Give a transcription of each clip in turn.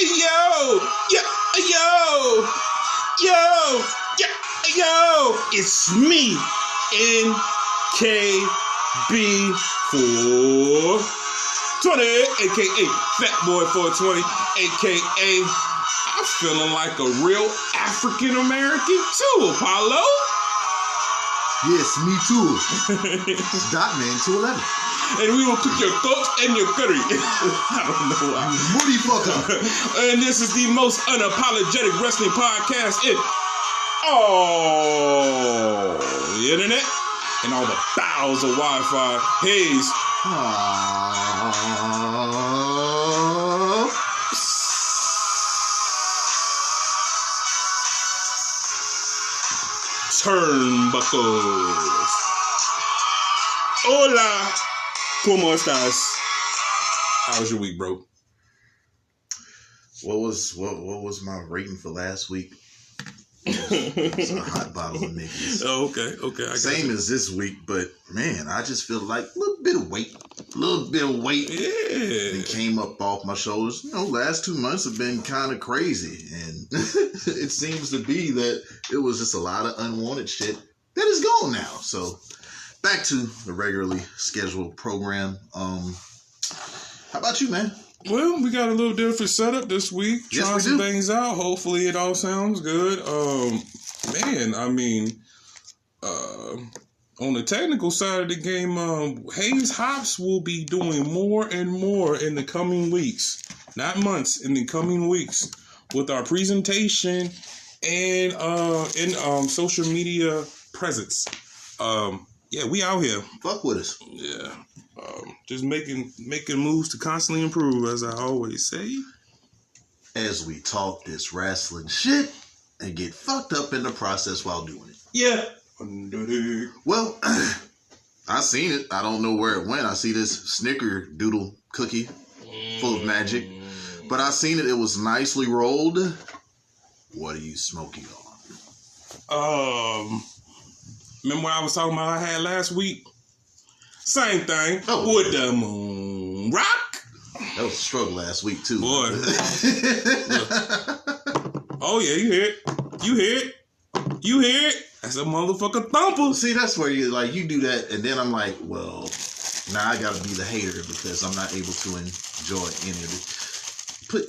Yo, it's me, NKB420, aka Fat Boy 420, aka I'm feeling like a real African American too, Apollo. Yes, me too. Dotman 211. And we will cook your thoughts and your curry. I don't know why. Moody fucker. And this is the most unapologetic wrestling podcast in all the internet and all the bowels of Wi-Fi. Haze. Turnbuckles. Hola. ¿Cómo estás? How was your week, bro? What was my rating for last week? It's a hot bottle of niggas. Oh, okay. Same as this week, but man, I just feel like a little bit of weight. Yeah. And came up off my shoulders. You know, last 2 months have been kind of crazy, and it seems to be that it was just a lot of unwanted shit that is gone now. So back to the regularly scheduled program. How about you, man? Well, we got a little different setup this week. Yes, Trying some things out. Hopefully it all sounds good. Man, I mean, on the technical side of the game, Hayes Hops will be doing more and more in the coming weeks. Not months, in the coming weeks. With our presentation and in social media presence. Yeah, we out here. Fuck with us. Yeah. Just making moves to constantly improve, as I always say. As we talk this wrestling shit and get fucked up in the process while doing it. Yeah. Well, I seen it. I don't know where it went. I see this snickerdoodle cookie full of magic. But I seen it. It was nicely rolled. What are you smoking on? Remember what I was talking about I had last week? Same thing. Oh. With the moon rock. That was a struggle last week, too. Boy. Oh, yeah, you hear it. That's a motherfucker thumper. See, that's where you do that, and then I'm like, well, now I gotta be the hater because I'm not able to enjoy any of it. Do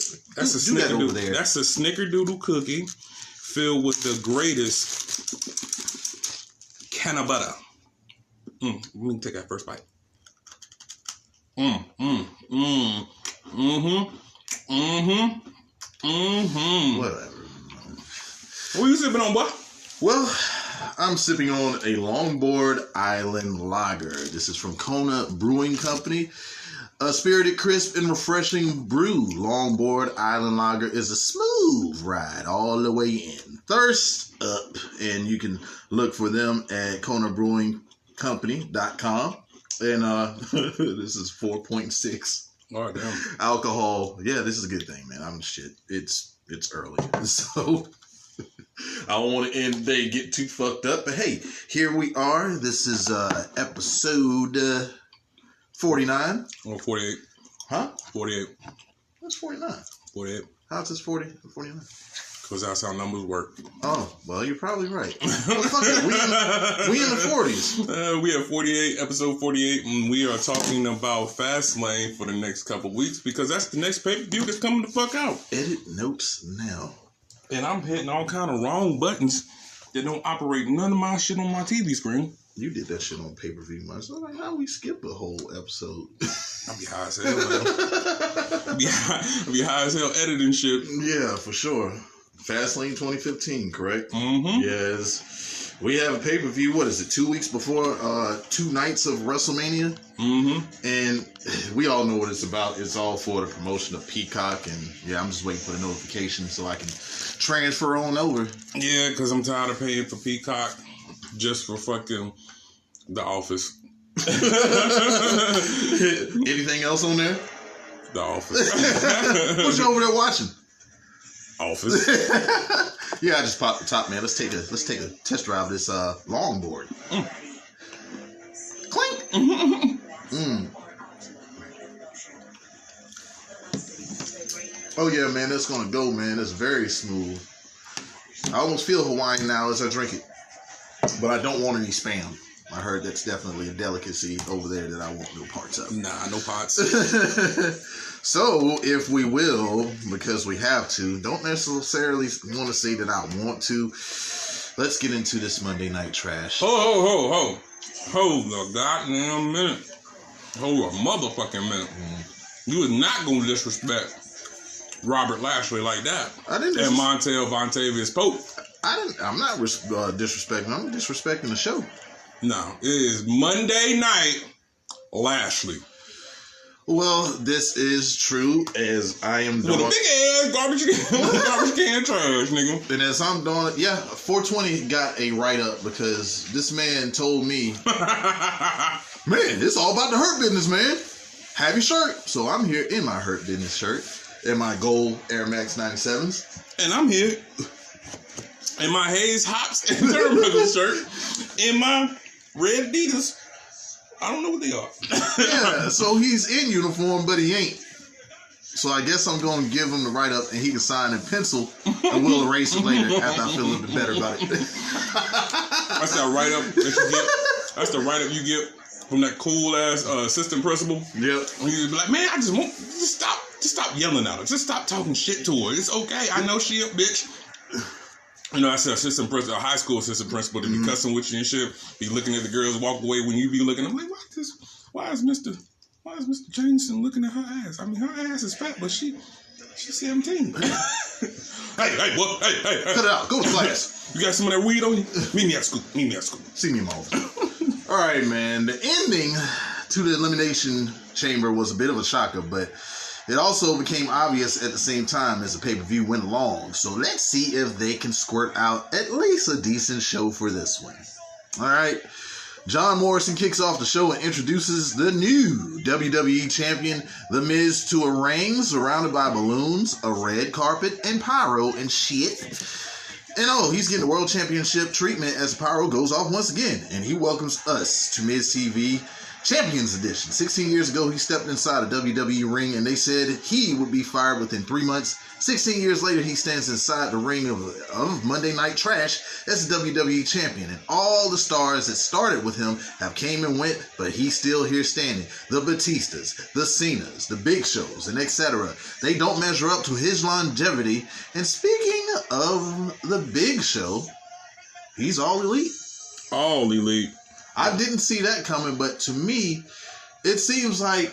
that over there. That's a snickerdoodle cookie filled with the greatest can of butter. Let me take that first bite. Whatever. What you sipping on, boy? Well, I'm sipping on a Longboard Island Lager. This is from Kona Brewing Company. A spirited, crisp, and refreshing brew. Longboard Island Lager is a smooth ride all the way in. Thirst up. And you can look for them at konabrewingcompany.com. And this is 4.6 Oh, damn. alcohol. Yeah, this is a good thing, man. I'm shit. It's early. So I don't want to end the day get too fucked up. But hey, here we are. This is episode 49. Oh, 48. Huh? 48. That's 49. 48. How's this 40 or 49? Because that's how numbers work. Oh, well, you're probably right. Well, fuck it. We in the 40s. We have 48, episode 48, and we are talking about Fastlane for the next couple weeks because that's the next pay-per-view that's coming the fuck out. Edit notes now. And I'm hitting all kind of wrong buttons that don't operate none of my shit on my TV screen. You did that shit on pay-per-view, man. So like, how we skip a whole episode? I'll be high as hell, man. I'll be high as hell editing shit. Yeah, for sure. Fastlane 2015, correct? Mm-hmm. Yes. We have a pay-per-view, what is it, 2 weeks before 2 nights of WrestleMania? Mm-hmm. And we all know what it's about. It's all for the promotion of Peacock. And yeah, I'm just waiting for the notification so I can transfer on over. Yeah, because I'm tired of paying for Peacock just for fucking The Office. Anything else on there? The Office. What you over there watching? Office. Yeah, I just popped the top, man. Let's take a test drive of this longboard. Clink. Oh, yeah, man. That's going to go, man. It's very smooth. I almost feel Hawaiian now as I drink it. But I don't want any spam. I heard that's definitely a delicacy over there that I want no parts of. Nah, no pots. So, if we will, because we have to, don't necessarily want to say that I want to. Let's get into this Monday Night Trash. Hold a goddamn minute. Hold a motherfucking minute. You was not going to disrespect Robert Lashley like that. I didn't. And Montel Vontavious Pope. I'm not disrespecting. I'm disrespecting the show. No, it is Monday Night Lashley. Well, this is true as I am doing. With a big ass garbage can trash, nigga. And as I'm doing, 420 got a write-up because this man told me, man, it's all about the Hurt Business, man. Have your shirt. So I'm here in my Hurt Business shirt, in my gold Air Max 97s. And I'm here in my Hayes Hops and Turnbuckle shirt, in my red Adidas. I don't know what they are. Yeah, so he's in uniform, but he ain't. So I guess I'm going to give him the write-up, and he can sign in pencil, and we'll erase it later after I feel a little bit better about it. That's that write-up that you get. That's the write-up you get from that cool-ass assistant principal. Yep. And you be like, man, just stop yelling at her. Just stop talking shit to her. It's okay. I know she a bitch. You know, I said assistant principal, a high school assistant principal, to be cussing with you and shit, be looking at the girls walk away when you be looking. I'm like, why is Mr. Jameson looking at her ass? I mean, her ass is fat, but she's 17. Hey, what? Hey. Cut it out. Go to class. You got some of that weed on you? Meet me at school. See me in my office. All right, man. The ending to the Elimination Chamber was a bit of a shocker, but it also became obvious at the same time as the pay-per-view went along. So let's see if they can squirt out at least a decent show for this one. All right. John Morrison kicks off the show and introduces the new WWE champion, The Miz, to a ring surrounded by balloons, a red carpet, and pyro and shit. And he's getting the World Championship treatment as the pyro goes off once again. And he welcomes us to Miz TV Champions Edition. 16 years ago, he stepped inside a WWE ring and they said he would be fired within 3 months. 16 years later, he stands inside the ring of Monday Night Trash as the WWE champion. And all the stars that started with him have came and went, but he's still here standing. The Batistas, the Cenas, the Big Shows, and etc. They don't measure up to his longevity. And speaking of the Big Show, he's all elite. All elite. I didn't see that coming, but to me, it seems like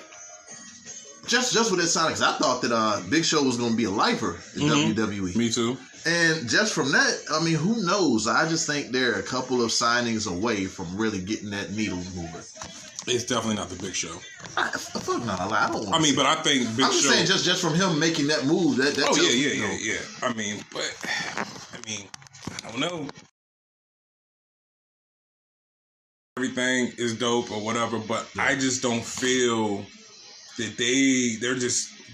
just with that signing, because I thought that Big Show was going to be a lifer in WWE. Me too. And just from that, I mean, who knows? I just think they're a couple of signings away from really getting that needle moving. It's definitely not the Big Show. Fuck no, I don't want to but I think Big Show... I'm just saying, just from him making that move, that yeah. I mean, I don't know. Everything is dope or whatever, but I just don't feel that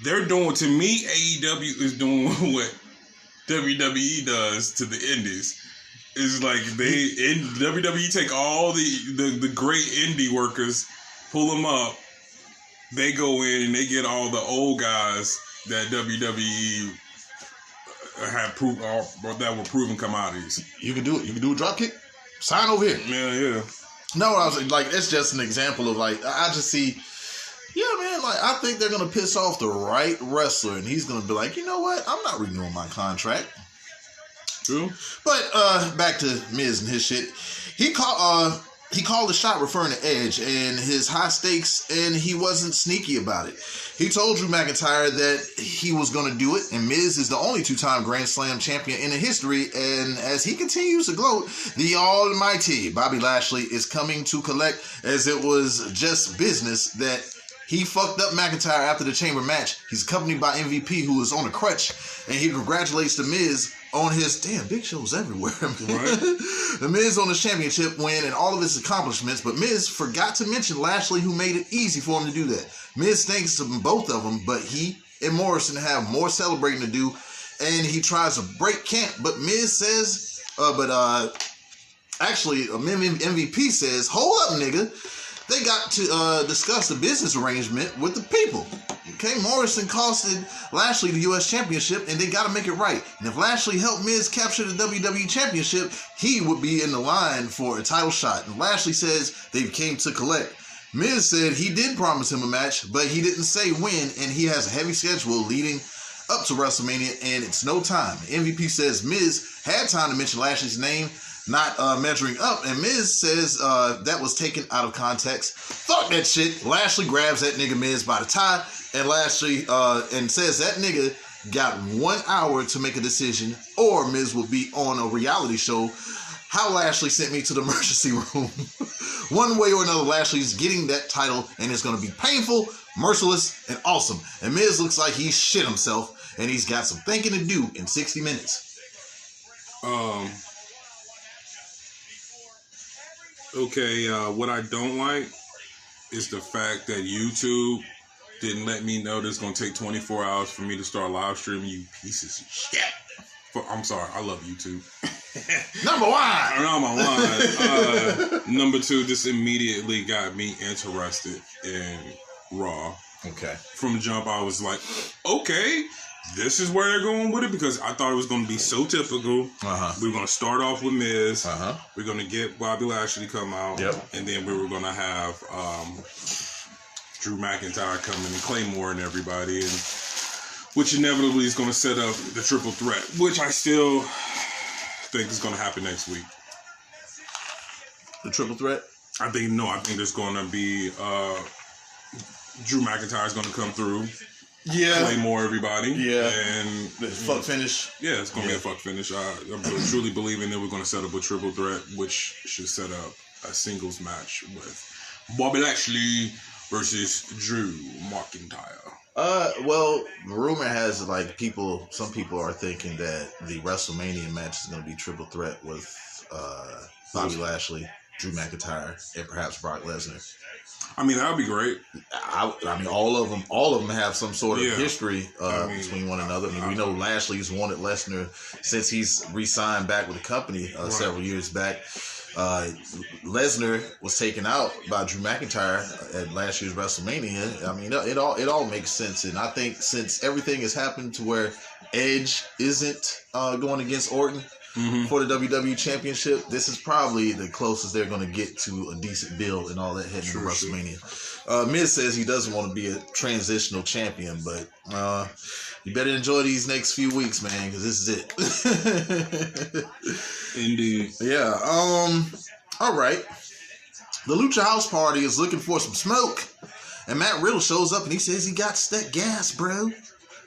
they're doing, to me, AEW is doing what WWE does to the indies. It's like WWE take all the great indie workers, pull them up, they go in and they get all the old guys that WWE have proved that were proven commodities. You can do it. You can do a drop kick. Sign over here. Yeah. No, I was like, it's just an example of like, I just see, man, like, I think they're going to piss off the right wrestler and he's going to be like, you know what? I'm not renewing my contract. True. But, back to Miz and his shit. He called the shot referring to Edge and his high stakes, and he wasn't sneaky about it. He told Drew McIntyre that he was going to do it, and Miz is the only two-time Grand Slam champion in the history, and as he continues to gloat, the almighty Bobby Lashley is coming to collect, as it was just business that he fucked up McIntyre after the Chamber match. He's accompanied by MVP, who is on a crutch, and he congratulates The Miz on his Big Show's everywhere. Right. The Miz on his championship win and all of his accomplishments, but Miz forgot to mention Lashley, who made it easy for him to do that. Miz thanks to both of them, but he and Morrison have more celebrating to do, and he tries to break camp, but Miz says, MVP says, hold up, nigga. They got to discuss the business arrangement with the people. Okay, Morrison costed Lashley the U.S. Championship, and they got to make it right. And if Lashley helped Miz capture the WWE Championship, he would be in the line for a title shot. And Lashley says they came to collect. Miz said he did promise him a match, but he didn't say when, and he has a heavy schedule leading up to WrestleMania, and it's no time. MVP says Miz had time to mention Lashley's name, not measuring up, and Miz says that was taken out of context. Fuck that shit. Lashley grabs that nigga Miz by the tie, and Lashley and says that nigga got 1 hour to make a decision, or Miz will be on a reality show. How Lashley sent me to the emergency room. One way or another, Lashley's getting that title, and it's going to be painful, merciless, and awesome. And Miz looks like he shit himself, and he's got some thinking to do in 60 minutes. Okay, what I don't like is the fact that YouTube didn't let me know this going to take 24 hours for me to start live streaming, you pieces of shit. I'm sorry, I love YouTube. Number one. Number two, this immediately got me interested in Raw. Okay. From the jump, I was like, okay, this is where they're going with it, because I thought it was going to be so typical. We were going to start off with Miz. We're going to get Bobby Lashley come out. And then we were going to have Drew McIntyre coming and Claymore and everybody, and which inevitably is going to set up the triple threat, which I still think is going to happen next week. The triple threat? I think there's going to be Drew McIntyre is going to come through. Yeah. Claymore everybody. Yeah. And fuck finish. Yeah, it's going to be a fuck finish. I'm truly believing that we're going to set up a triple threat, which should set up a singles match with Bobby Lashley versus Drew McIntyre. Well, the rumor has it like some people are thinking that the WrestleMania match is going to be triple threat with Bobby Lashley, Drew McIntyre, and perhaps Brock Lesnar. I mean, that would be great. I mean, all of them have some sort of history between one another. I mean, we know Lashley's wanted Lesnar since he's re-signed back with the company several years back. Lesnar was taken out by Drew McIntyre at last year's WrestleMania. I mean, it all makes sense, and I think since everything has happened to where Edge isn't going against Orton for the WWE Championship, this is probably the closest they're going to get to a decent build and all that heading to WrestleMania. Miz says he doesn't want to be a transitional champion, but you better enjoy these next few weeks, man, because this is it. Indeed. Yeah. All right. The Lucha House Party is looking for some smoke, and Matt Riddle shows up and he says he got that gas, bro.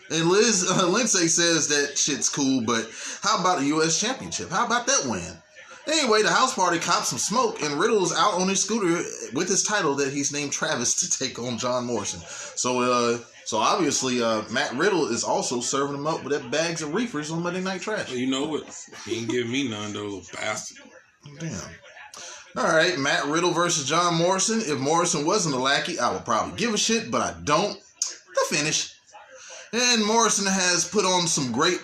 And Lindsay says that shit's cool, but how about the U.S. Championship? How about that win? Anyway, the house party cops some smoke, and Riddle's out on his scooter with his title that he's named Travis to take on John Morrison. So obviously, Matt Riddle is also serving him up with that bags of reefers on Monday Night Trash. You know what? He ain't give me none, though, little bastard. Damn. All right, Matt Riddle versus John Morrison. If Morrison wasn't a lackey, I would probably give a shit, but I don't. The finish. And Morrison has put on some great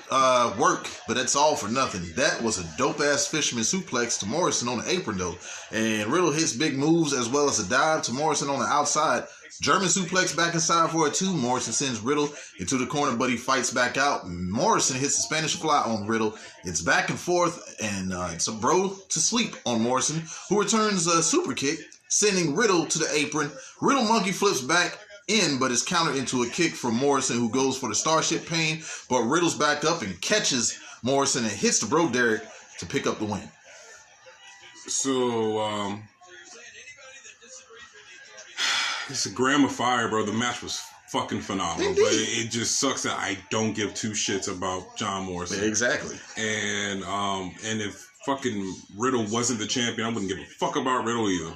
work, but that's all for nothing. That was a dope-ass fisherman suplex to Morrison on the apron, though. And Riddle hits big moves as well as a dive to Morrison on the outside. German suplex back inside for a 2. Morrison sends Riddle into the corner, but he fights back out. Morrison hits the Spanish fly on Riddle. It's back and forth, and it's a bro to sleep on Morrison, who returns a super kick, sending Riddle to the apron. Riddle monkey flips back in, but is countered into a kick from Morrison, who goes for the Starship Pain, but Riddle's back up and catches Morrison and hits the Bro Derek to pick up the win. So, it's a gram of fire, bro. The match was fucking phenomenal. Indeed. But it just sucks that I don't give two shits about John Morrison. Exactly. And if fucking Riddle wasn't the champion, I wouldn't give a fuck about Riddle either.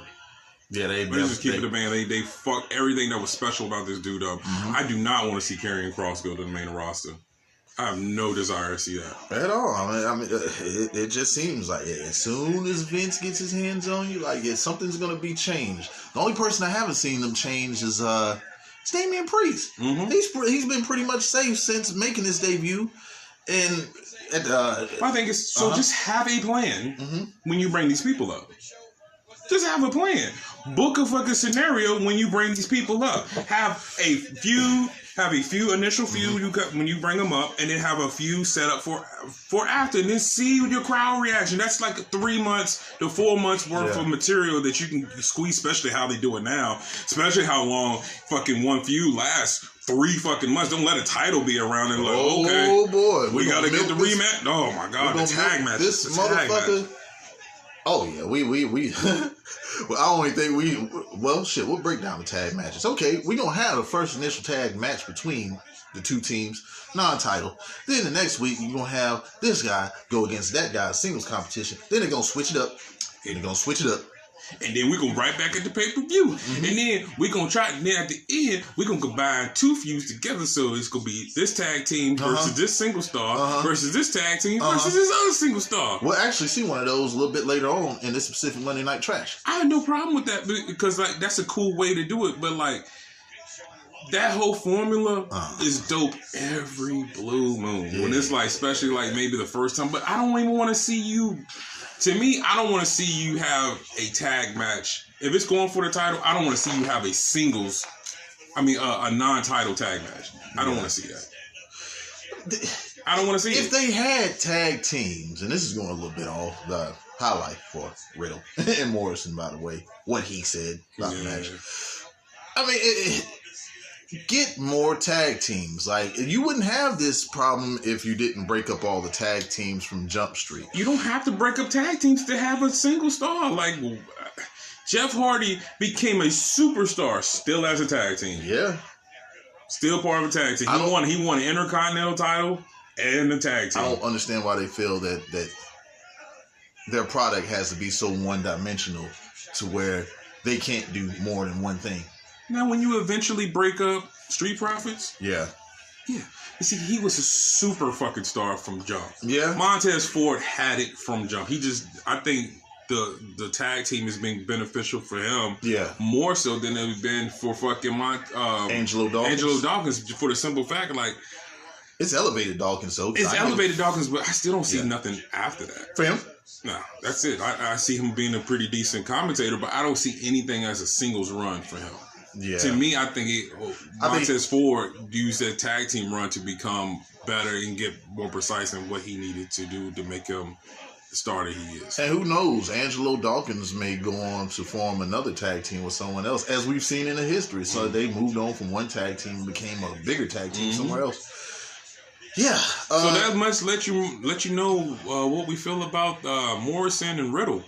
Yeah, they just keep it a man. They fuck everything that was special about this dude up. I do not want to see Karrion Kross go to the main roster. I have no desire to see that at all. I mean, it just seems like as soon as Vince gets his hands on you, like something's gonna be changed. The only person I haven't seen them change is Damian Priest. He's been pretty much safe since making his debut, and I think it's so. Just have a plan when you bring these people up. Just have a plan. Book a fucking scenario when you bring these people up. Have a feud have a few initial feud you cut when you bring them up, and then have a few set up for after, and then see your crowd reaction. That's like 3 months to 4 months worth of material that you can squeeze, especially how they do it now, especially how long fucking one feud lasts. 3 fucking months. Don't let a title be around and okay, boy, we gotta get the rematch. Oh my god, the tag match. This motherfucker. Oh yeah, we. Well, I only think we'll break down the tag matches. Okay, we're gonna have the first initial tag match between the two teams, non-title. Then the next week you're gonna have this guy go against that guy, singles competition. Then they're gonna switch it up. And then we're going to right back at the pay-per-view. And then we're going to try, and then at the end, we're going to combine 2 feuds together. So it's going to be this tag team versus this single star versus this tag team versus this other single star. We'll actually see one of those a little bit later on in this specific Monday Night Trash. I have no problem with that because like that's a cool way to do it. But like that whole formula is dope every blue moon. Yeah. When it's like, especially like maybe the first time. But I don't even want to see you... To me, I don't want to see you have a tag match. If it's going for the title, I don't want to see you have a non-title tag match. I don't want to see that. I don't want to see If they had tag teams, and this is going a little bit off the highlight for Riddle and Morrison, by the way, what he said about the match. I mean, get more tag teams. Like, you wouldn't have this problem if you didn't break up all the tag teams from Jump Street. You don't have to break up tag teams to have a single star. Like, Jeff Hardy became a superstar still as a tag team. Yeah. Still part of a tag team. He won an Intercontinental title and the tag team. I don't understand why they feel that their product has to be so one-dimensional to where they can't do more than one thing. Now, when you eventually break up Street Profits, yeah. You see, he was a super fucking star from jump. Yeah, Montez Ford had it from jump. I think the tag team has been beneficial for him. Yeah, more so than it's been for fucking Angelo Dawkins. For the simple fact, like it's elevated Dawkins. So it's elevated Dawkins, but I still don't see nothing after that for him. No, that's it. I see him being a pretty decent commentator, but I don't see anything as a singles run for him. Yeah. To me, I think Montez Ford used that tag team run to become better and get more precise in what he needed to do to make him the star that he is. And who knows, Angelo Dawkins may go on to form another tag team with someone else, as we've seen in the history. So they moved on from one tag team and became a bigger tag team somewhere else. Yeah. So that must let you know what we feel about Morrison and Riddle.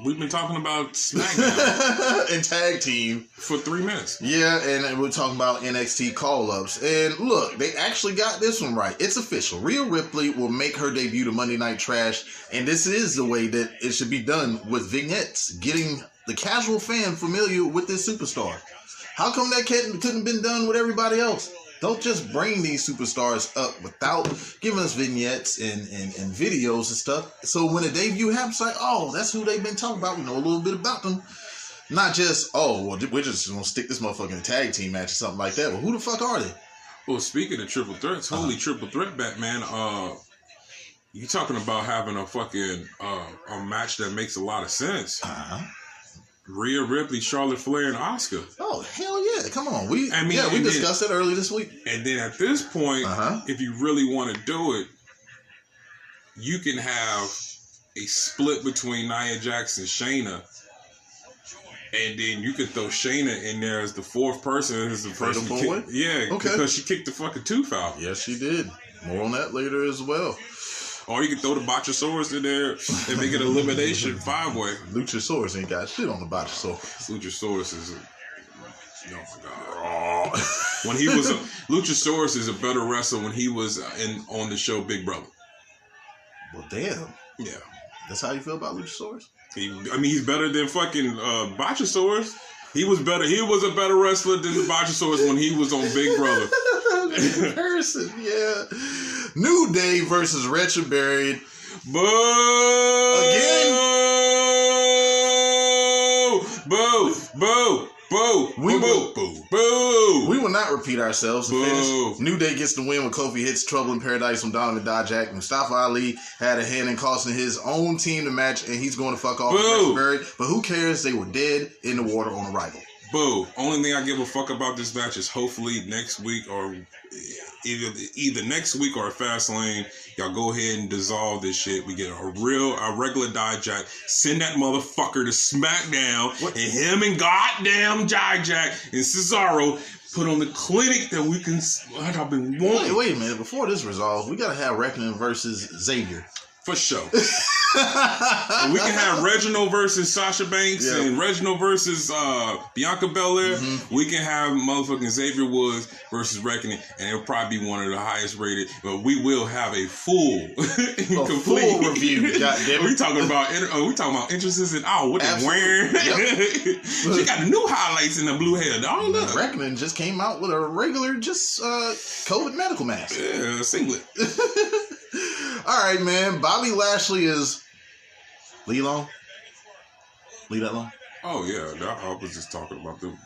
We've been talking about SmackDown and tag team for 3 minutes. Yeah, and we're talking about NXT call-ups. And look, they actually got this one right. It's official. Rhea Ripley will make her debut to Monday Night Trash, and this is the way that it should be done with vignettes, getting the casual fan familiar with this superstar. How come that couldn't have been done with everybody else? Don't just bring these superstars up without giving us vignettes and videos and stuff. So when a debut happens, it's like, oh, that's who they've been talking about. We know a little bit about them. Not just, oh, well, we're just going to stick this motherfucker in a tag team match or something like that. Well, who the fuck are they? Well, speaking of triple threats, holy triple threat, Batman, you talking about having a fucking a match that makes a lot of sense. Rhea Ripley, Charlotte Flair, and Asuka. Oh, hell yeah. Come on. We discussed it earlier this week. And then at this point, if you really want to do it, you can have a split between Nia Jax and Shayna. And then you could throw Shayna in there as the fourth person. As the person because she kicked the fucking tooth out. Yes, she did. More on that later as well. Or you can throw the Botchasaurus in there and make it elimination 5-way. Luchasaurus ain't got shit on the Botchasaurus. Luchasaurus is oh my god. When he was Luchasaurus is a better wrestler when he was on the show Big Brother. Well, damn. Yeah. That's how you feel about Luchasaurus? He's better than fucking Botchasaurus. He was better. He was a better wrestler than the Botchasaurus when he was on Big Brother. Comparison, yeah. New Day versus Retroburied. Boo! Again. Boo! Boo! Boo! Boo! We will not repeat ourselves. To finish. New Day gets the win when Kofi hits Trouble in Paradise from Donovan Dijak. Mustafa Ali had a hand in costing his own team the match, and he's going to fuck off with Retroburied. But who cares? They were dead in the water on arrival. Boo. Only thing I give a fuck about this match is hopefully next week or either next week or Fastlane, y'all go ahead and dissolve this shit. We get a regular Dijak. Send that motherfucker to SmackDown and him and goddamn Dijak and Cesaro put on the clinic that we can. Like I've been wanting. Wait a minute. Before this resolves, we gotta have Reckoning versus Xavier. For sure. And we can have Reginald versus Sasha Banks and Reginald versus Bianca Belair. Mm-hmm. We can have motherfucking Xavier Woods versus Reckoning, and it'll probably be one of the highest rated. But we will have a full, full review. Goddamn it. We talking about entrances and what they're wearing. Yep. She got the new highlights in the blue hair. All that. Reckoning just came out with a regular, just COVID medical mask. Yeah, singlet. All right, man. Bobby Lashley is lead long. Lead that long. Oh yeah, I was just talking about them.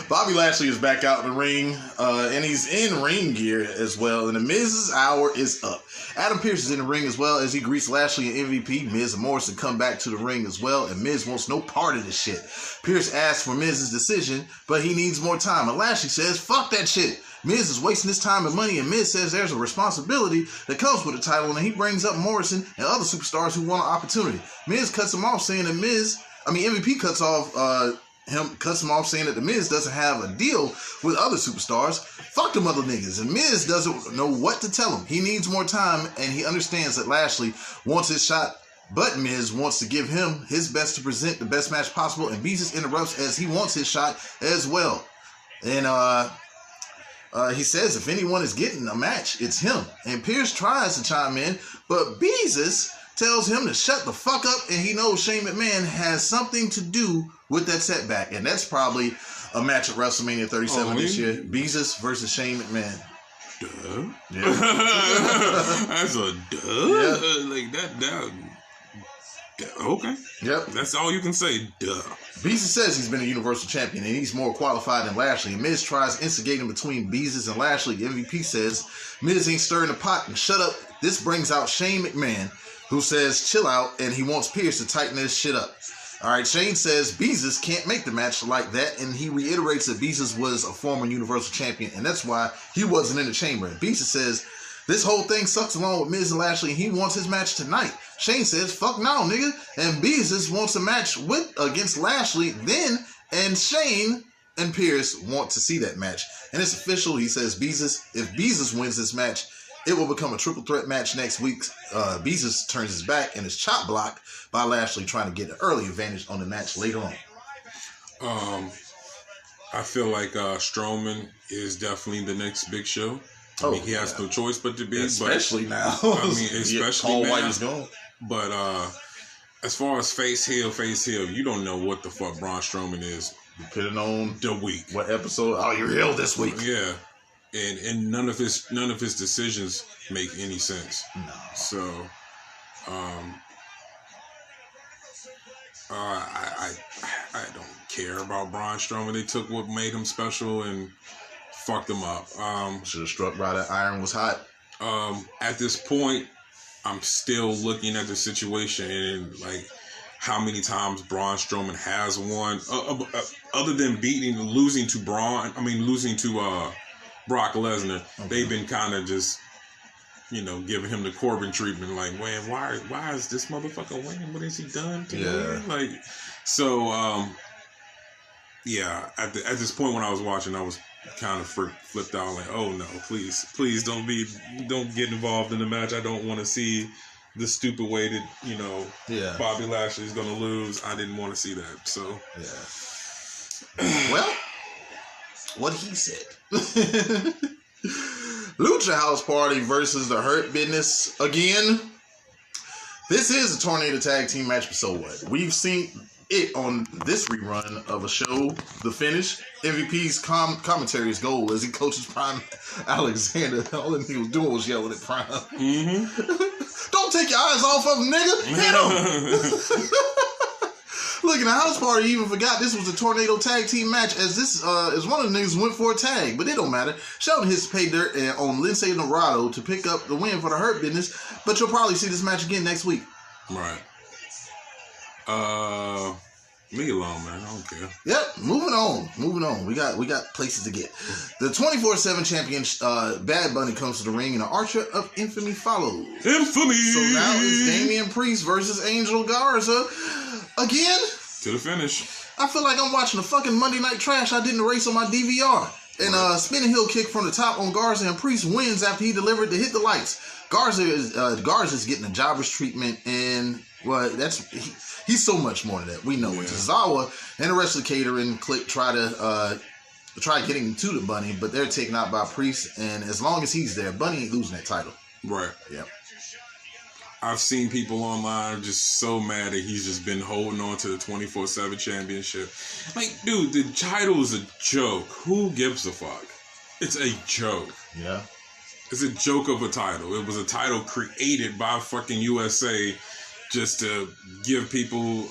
Bobby Lashley is back out in the ring, and he's in ring gear as well. And the Miz's hour is up. Adam Pearce is in the ring as well as he greets Lashley and MVP. Miz and Morrison come back to the ring as well, and Miz wants no part of this shit. Pearce asks for Miz's decision, but he needs more time. And Lashley says, "Fuck that shit. Miz is wasting his time and money," and Miz says there's a responsibility that comes with the title, and he brings up Morrison and other superstars who want an opportunity. Miz cuts him off, saying that MVP cuts him off, saying that the Miz doesn't have a deal with other superstars. Fuck them other niggas. And Miz doesn't know what to tell him. He needs more time, and he understands that Lashley wants his shot, but Miz wants to give him his best to present the best match possible, and Beezus interrupts as he wants his shot as well. And he says if anyone is getting a match, it's him. And Pierce tries to chime in, but Beezus tells him to shut the fuck up, and he knows Shane McMahon has something to do with that setback. And that's probably a match at WrestleMania 37 this year. Beezus versus Shane McMahon. Duh. Yeah. That's a duh. Yeah. Like that. Okay. Yep. That's all you can say. Duh. Beezus says he's been a Universal Champion and he's more qualified than Lashley. And Miz tries instigating between Beezus and Lashley. MVP says Miz ain't stirring the pot and shut up. This brings out Shane McMahon, who says chill out, and he wants Pierce to tighten this shit up. All right, Shane says Beezus can't make the match like that, and he reiterates that Beezus was a former Universal Champion, and that's why he wasn't in the chamber. And Beezus says this whole thing sucks along with Miz and Lashley, and he wants his match tonight. Shane says, fuck no, nigga. And Beezus wants a match against Lashley then, and Shane and Pierce want to see that match. And it's official. He says if Beezus wins this match, it will become a triple threat match next week. Beezus turns his back and is chop blocked by Lashley, trying to get an early advantage on the match later on. I feel like Strowman is definitely the next Big Show. I mean, he has no choice but to be. Especially now. I mean, especially now. White is gone. But as far as face heel, you don't know what the fuck Braun Strowman is. Depending on the week. What episode? Oh, you're heel this week. Yeah. And none of his decisions make any sense. No. So, I don't care about Braun Strowman. They took what made him special and fucked him up. Should have struck by that iron was hot. At this point, I'm still looking at the situation and like how many times Braun Strowman has won, other than losing to Brock Lesnar. Okay. They've been kind of just, giving him the Corbin treatment. Like, man, why is this motherfucker winning? What has he done to me? Like, so, at this point when I was watching, I was kind of flipped out. Like, oh no, please don't get involved in the match. I don't want to see the stupid way that, Bobby Lashley is going to lose. I didn't want to see that. So, well, what he said. Lucha House Party versus the Hurt Business again. This is a Tornado Tag Team match, but so what? We've seen it on this rerun of a show, The Finish. MVP's commentary's goal as he coaches Prime Alexander. All that he was doing was yelling at Prime. Mm-hmm. Don't take your eyes off of him, nigga. Hit him. Look, in the house party, even forgot this was a Tornado Tag Team match, as this as one of the niggas went for a tag, but it don't matter. Sheldon hits pay dirt on Lindsay Dorado to pick up the win for the Hurt Business, but you'll probably see this match again next week. Right. Leave it alone, man. I don't care. Yep. Moving on. We got places to get. The 24/7 champion Bad Bunny comes to the ring, and the Archer of Infamy follows. Infamy. So now it's Damian Priest versus Angel Garza again. To the finish. I feel like I'm watching a fucking Monday Night Trash I didn't erase on my DVR. And spinning heel kick from the top on Garza, and Priest wins after he delivered to hit the lights. Garza's getting a jobber's treatment, and well, he's so much more than that. We know it. Tozawa and the rest of the catering clique try getting to the Bunny, but they're taken out by Priest, and as long as he's there, Bunny ain't losing that title. Right. Yep. I've seen people online just so mad that he's just been holding on to the 24/7 championship. Like, dude, the title is a joke. Who gives a fuck? It's a joke. Yeah. It's a joke of a title. It was a title created by fucking USA just to give people,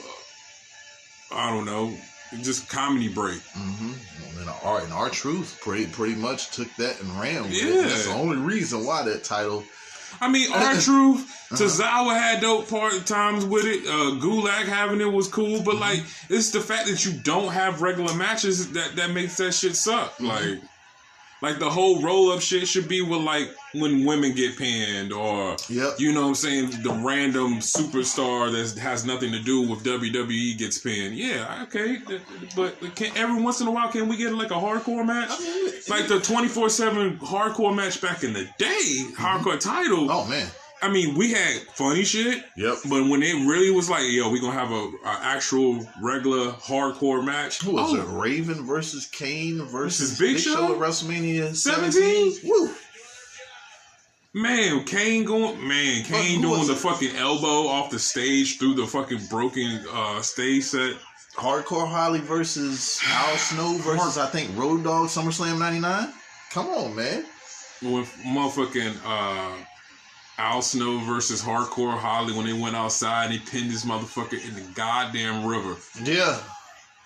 I don't know, just comedy break. Mm-hmm. And our Truth pretty much took that and ran with it. Yeah. That's the only reason why that title. I mean, R-Truth, Tozawa had dope times with it. Gulak having it was cool, but like, it's the fact that you don't have regular matches that makes that shit suck. Mm-hmm. Like the whole roll-up shit should be with, like, when women get pinned, or, you know what I'm saying, the random superstar that has nothing to do with WWE gets pinned. Yeah, okay, but every once in a while, can we get, like, a hardcore match? Like the 24/7 hardcore match back in the day, hardcore title. Oh, man. I mean, we had funny shit. Yep. But when it really was like, yo, we gonna have a actual regular hardcore match. Who was it? Raven versus Kane versus Big Show at WrestleMania 17? Woo. Man, Kane doing the fucking elbow off the stage through the fucking broken stage set. Hardcore Holly versus Al Snow versus, I think, Road Dogg SummerSlam 99? Come on, man. When motherfucking Al Snow versus Hardcore Holly, when they went outside, he pinned this motherfucker in the goddamn river. Yeah.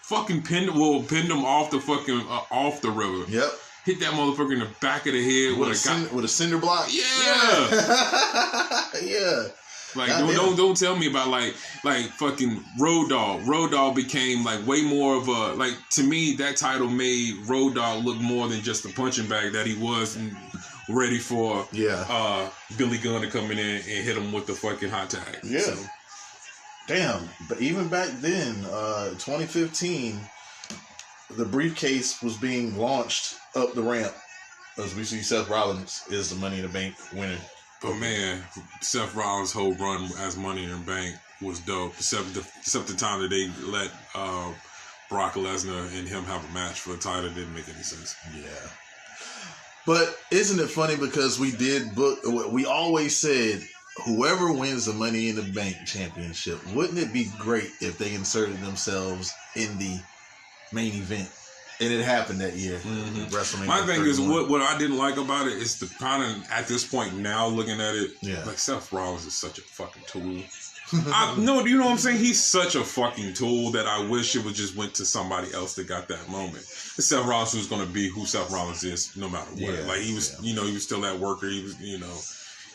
Fucking pinned him off the fucking off the river. Yep. Hit that motherfucker in the back of the head with a cinder block. Yeah. Yeah. Like, don't tell me about like fucking Road Dogg. Road Dogg became like way more of a, like, to me, that title made Road Dogg look more than just the punching bag that he was, and ready for Billy Gunn to come in and hit him with the fucking hot tag. Yeah. So. Damn. But even back then, 2015, the briefcase was being launched up the ramp as we see Seth Rollins is the Money in the Bank winner. But man, Seth Rollins' whole run as Money in the Bank was dope, except the time that they let Brock Lesnar and him have a match for the title. Didn't make any sense. Yeah. But isn't it funny, because we always said, whoever wins the Money in the Bank championship, wouldn't it be great if they inserted themselves in the main event? And it happened that year. Mm-hmm. WrestleMania. My thing is, what I didn't like about it is the kind of, at this point now, looking at it, like, Seth Rollins is such a fucking tool. No, you know what I'm saying? He's such a fucking tool that I wish it would just went to somebody else that got that moment. Seth Rollins was going to be who Seth Rollins is, no matter what. Yeah, like, he was, he was still that worker. He was,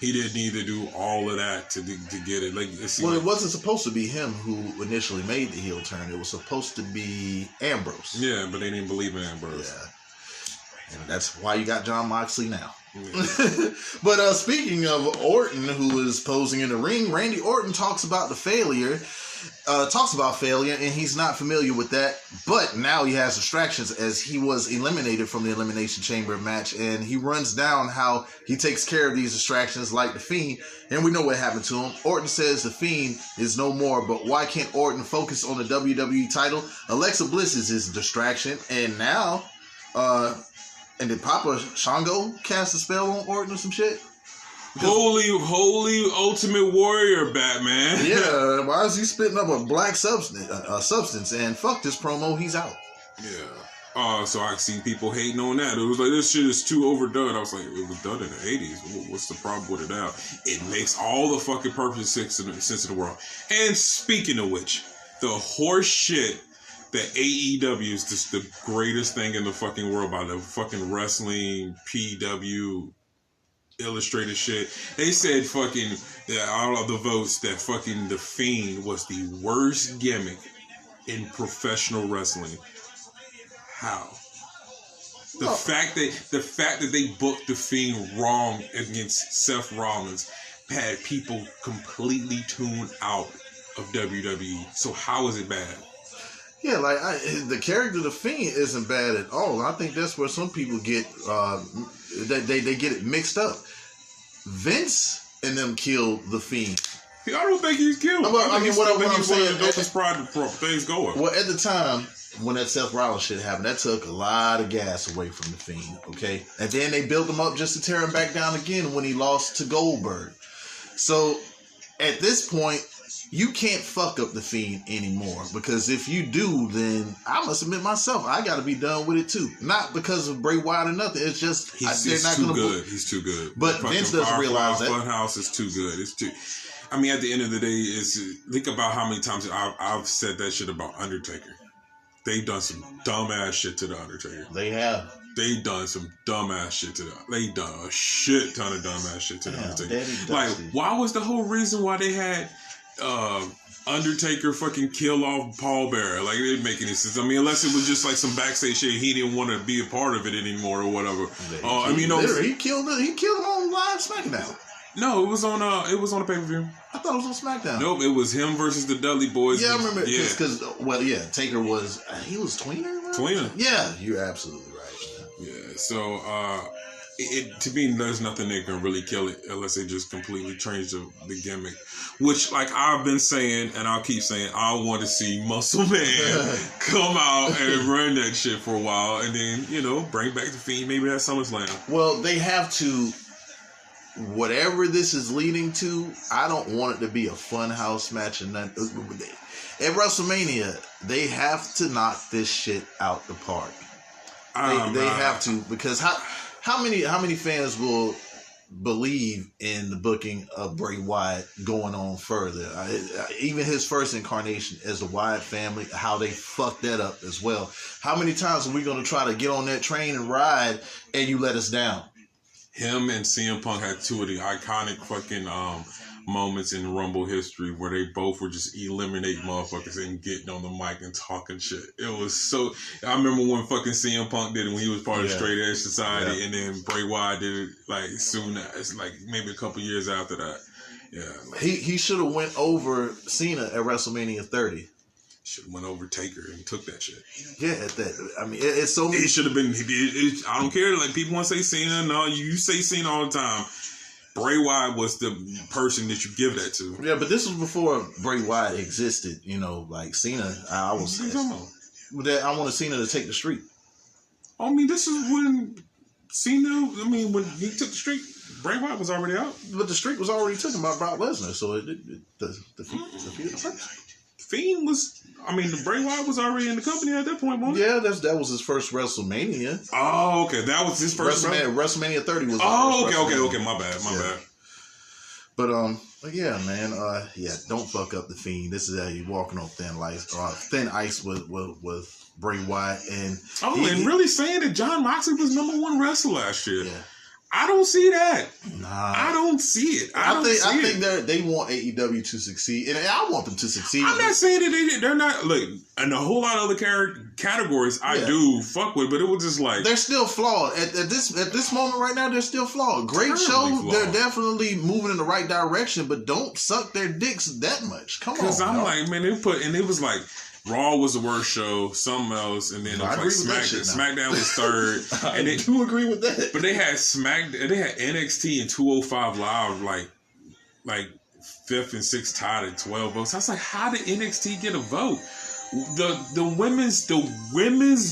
he didn't need to do all of that to get it. Like, it wasn't supposed to be him who initially made the heel turn. It was supposed to be Ambrose. Yeah, but they didn't believe in Ambrose. Yeah, and that's why you got Jon Moxley now. Yeah. But speaking of Orton, who is posing in the ring, Randy Orton talks about failure, and he's not familiar with that. But now he has distractions, as he was eliminated from the Elimination Chamber match, and he runs down how he takes care of these distractions like the Fiend, and we know what happened to him. Orton says the Fiend is no more, but why can't Orton focus on the WWE title? Alexa Bliss is his distraction, and now, and did Papa Shango cast a spell on Orton or some shit? Holy Ultimate Warrior Batman. Yeah, why is he spitting up a black substance? And fuck this promo, he's out. Yeah. So I seen people hating on that. It was like, this shit is too overdone. I was like, it was done in the 80s. What's the problem with it now? It makes all the fucking perfect sense in the world. And speaking of which, the horse shit that AEW is just the greatest thing in the fucking world by the fucking wrestling PW illustrated shit. They said fucking out of the votes that fucking the Fiend was the worst gimmick in professional wrestling. How? The fact that they booked the Fiend wrong against Seth Rollins had people completely tuned out of WWE. So how is it bad? Yeah, like the character of the Fiend isn't bad at all. I think that's where some people get they get it mixed up. Vince and them killed the Fiend. I don't think he's killed. What I'm saying, things going. Well, at the time when that Seth Rollins shit happened, that took a lot of gas away from the Fiend. Okay, and then they built him up just to tear him back down again when he lost to Goldberg. So at this point, you can't fuck up the Fiend anymore, because if you do, then I must admit myself, I got to be done with it too. Not because of Bray Wyatt or nothing. It's just they're not going to good. He's too good. But Vince doesn't realize that. Funhouse is too good. It's too. I mean, at the end of the day, think about how many times I've said that shit about Undertaker. They've done some dumbass shit to the Undertaker. They have. They done some dumbass shit to them. They done a shit ton of dumbass shit to the Undertaker. Like, why was the whole reason why they had Undertaker fucking kill off Paul Bearer? Like, it didn't make any sense. I mean, unless it was just like some backstage shit, he didn't want to be a part of it anymore or whatever. He killed him on live SmackDown. No, it was on a pay-per-view. I thought it was on SmackDown. Nope, it was him versus the Dudley Boys. Yeah, I remember. Because Taker was tweener. Right? Tweener. Yeah, you're absolutely right. Yeah, so to me, there's nothing they can really kill it unless they just completely change the gimmick. Which, like I've been saying, and I'll keep saying, I want to see Muscle Man come out and run that shit for a while, and then bring back the Fiend. Maybe at SummerSlam. Well, they have to. Whatever this is leading to, I don't want it to be a funhouse match. And at WrestleMania, they have to knock this shit out the park. They have to, because how many fans will believe in the booking of Bray Wyatt going on further? Even his first incarnation as the Wyatt family, how they fucked that up as well. How many times are we going to try to get on that train and ride, and you let us down? Him and CM Punk had two of the iconic fucking moments in Rumble history where they both were just eliminating motherfuckers and getting on the mic and talking shit. It was so. I remember when fucking CM Punk did it when he was part of Straight Edge Society, and then Bray Wyatt did it like soon as, like maybe a couple years after that. Yeah, he should have went over Cena at WrestleMania 30. Should have went over Taker and took that shit. Yeah, I mean, it's so many. It should have been. I don't care. Like, people want to say Cena. No, you say Cena all the time. Bray Wyatt was the person that you give that to. Yeah, but this was before Bray Wyatt existed. Like Cena, I wanted Cena to take the streak. I mean, this is when Cena. I mean, when he took the streak, Bray Wyatt was already out. But the streak was already taken by Brock Lesnar, so the Fiend was. I mean, Bray Wyatt was already in the company at that point, wasn't it? Yeah, that was his first WrestleMania. Oh, okay. That was his first WrestleMania 30 was. Okay. My bad. But yeah, man. Don't fuck up the Fiend. This is how you walking on thin ice with Bray Wyatt and. And really saying that Jon Moxley was #1 wrestler last year. Yeah. I don't see that. Nah. I don't see it. I think they want AEW to succeed, and I want them to succeed. I'm not saying that they're not. Look, and a whole lot of other categories I do fuck with, but it was just like they're still flawed at this moment right now. They're still flawed. Great show. Flawed. They're definitely moving in the right direction, but don't suck their dicks that much. Come on. Because I'm like, man, it was like. Raw was the worst show, something else, and then it was like SmackDown was third. I do agree with that. But they had NXT and 205 Live like 5th and 6th tied at 12 votes. I was like, how did NXT get a vote? The women's